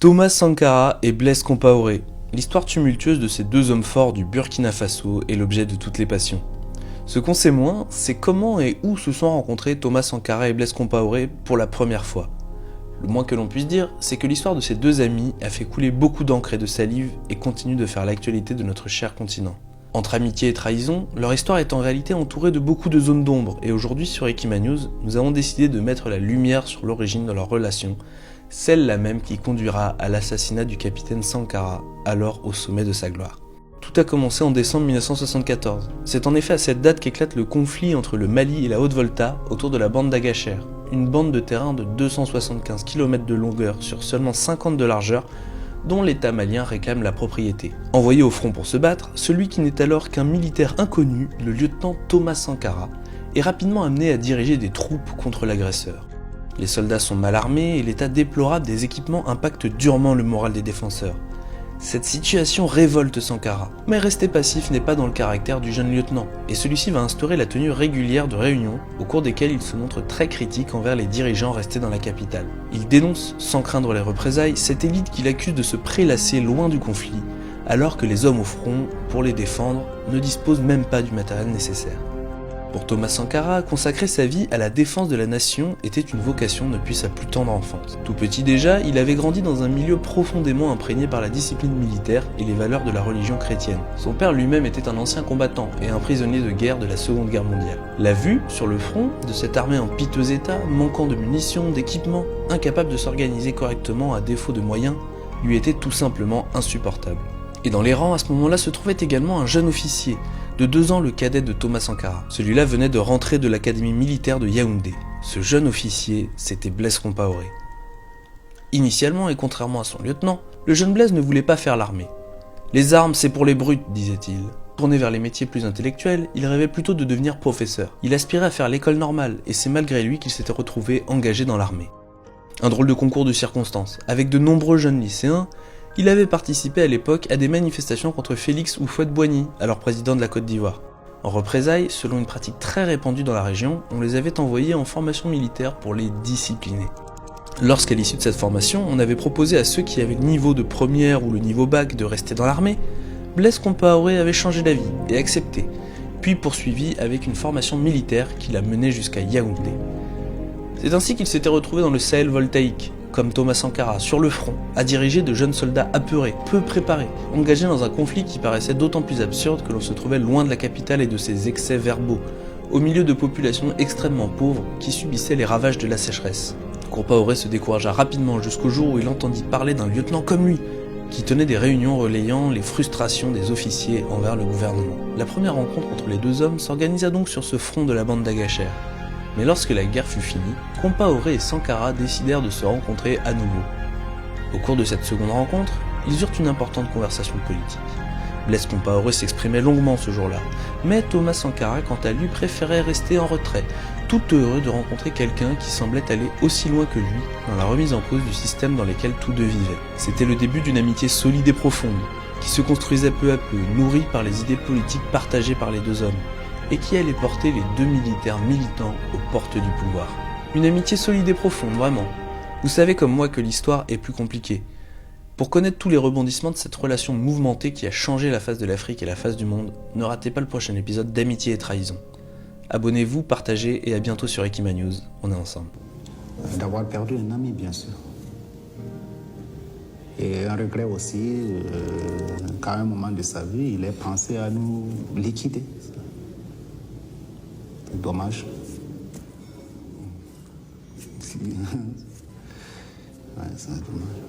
Thomas Sankara et Blaise Compaoré. L'histoire tumultueuse de ces deux hommes forts du Burkina Faso est l'objet de toutes les passions. Ce qu'on sait moins, c'est comment et où se sont rencontrés Thomas Sankara et Blaise Compaoré pour la première fois. Le moins que l'on puisse dire, c'est que l'histoire de ces deux amis a fait couler beaucoup d'encre et de salive et continue de faire l'actualité de notre cher continent. Entre amitié et trahison, leur histoire est en réalité entourée de beaucoup de zones d'ombre et aujourd'hui sur Ekima News, nous avons décidé de mettre la lumière sur l'origine de leur relation, celle-là même qui conduira à l'assassinat du capitaine Sankara, alors au sommet de sa gloire. Tout a commencé en décembre 1974. C'est en effet à cette date qu'éclate le conflit entre le Mali et la Haute-Volta autour de la bande d'Agacher, une bande de terrain de 275 km de longueur sur seulement 50 de largeur, dont l'État malien réclame la propriété. Envoyé au front pour se battre, celui qui n'est alors qu'un militaire inconnu, le lieutenant Thomas Sankara, est rapidement amené à diriger des troupes contre l'agresseur. Les soldats sont mal armés et l'état déplorable des équipements impacte durement le moral des défenseurs. Cette situation révolte Sankara, mais rester passif n'est pas dans le caractère du jeune lieutenant, et celui-ci va instaurer la tenue régulière de réunions, au cours desquelles il se montre très critique envers les dirigeants restés dans la capitale. Il dénonce, sans craindre les représailles, cette élite qu'il accuse de se prélasser loin du conflit, alors que les hommes au front, pour les défendre, ne disposent même pas du matériel nécessaire. Pour Thomas Sankara, consacrer sa vie à la défense de la nation était une vocation depuis sa plus tendre enfance. Tout petit déjà, il avait grandi dans un milieu profondément imprégné par la discipline militaire et les valeurs de la religion chrétienne. Son père lui-même était un ancien combattant et un prisonnier de guerre de la Seconde Guerre mondiale. La vue, sur le front, de cette armée en piteux état, manquant de munitions, d'équipements, incapable de s'organiser correctement à défaut de moyens, lui était tout simplement insupportable. Et dans les rangs, à ce moment-là, se trouvait également un jeune officier, de 2 ans le cadet de Thomas Sankara. Celui-là venait de rentrer de l'académie militaire de Yaoundé. Ce jeune officier, c'était Blaise Compaoré. Initialement, et contrairement à son lieutenant, le jeune Blaise ne voulait pas faire l'armée. Les armes, c'est pour les brutes, disait-il. Tourné vers les métiers plus intellectuels, il rêvait plutôt de devenir professeur. Il aspirait à faire l'école normale, et c'est malgré lui qu'il s'était retrouvé engagé dans l'armée. Un drôle de concours de circonstances. Avec de nombreux jeunes lycéens, il avait participé à l'époque à des manifestations contre Félix Houphouët-Boigny, alors président de la Côte d'Ivoire. En représailles, selon une pratique très répandue dans la région, on les avait envoyés en formation militaire pour les discipliner. Lorsqu'à l'issue de cette formation, on avait proposé à ceux qui avaient le niveau de première ou le niveau bac de rester dans l'armée, Blaise Compaoré avait changé d'avis et accepté, puis poursuivi avec une formation militaire qui l'a mené jusqu'à Yaoundé. C'est ainsi qu'il s'était retrouvé dans le Sahel voltaïque, comme Thomas Sankara, sur le front, à diriger de jeunes soldats apeurés, peu préparés, engagés dans un conflit qui paraissait d'autant plus absurde que l'on se trouvait loin de la capitale et de ses excès verbaux, au milieu de populations extrêmement pauvres qui subissaient les ravages de la sécheresse. Compaoré se découragea rapidement jusqu'au jour où il entendit parler d'un lieutenant comme lui, qui tenait des réunions relayant les frustrations des officiers envers le gouvernement. La première rencontre entre les deux hommes s'organisa donc sur ce front de la bande d'Agacher. Mais lorsque la guerre fut finie, Compaoré et Sankara décidèrent de se rencontrer à nouveau. Au cours de cette seconde rencontre, ils eurent une importante conversation politique. Blaise Compaoré s'exprimait longuement ce jour-là, mais Thomas Sankara, quant à lui, préférait rester en retrait, tout heureux de rencontrer quelqu'un qui semblait aller aussi loin que lui dans la remise en cause du système dans lequel tous deux vivaient. C'était le début d'une amitié solide et profonde, qui se construisait peu à peu, nourrie par les idées politiques partagées par les deux hommes, et qui allait porter les deux militaires militants aux portes du pouvoir. Une amitié solide et profonde, vraiment. Vous savez comme moi que l'histoire est plus compliquée. Pour connaître tous les rebondissements de cette relation mouvementée qui a changé la face de l'Afrique et la face du monde, ne ratez pas le prochain épisode d'Amitié et Trahison. Abonnez-vous, partagez et à bientôt sur Ekima News. On est ensemble. D'avoir perdu un ami, bien sûr. Et un regret aussi qu'à un moment de sa vie, il ait pensé à nous liquider. C'est dommage. Ouais, c'est dommage.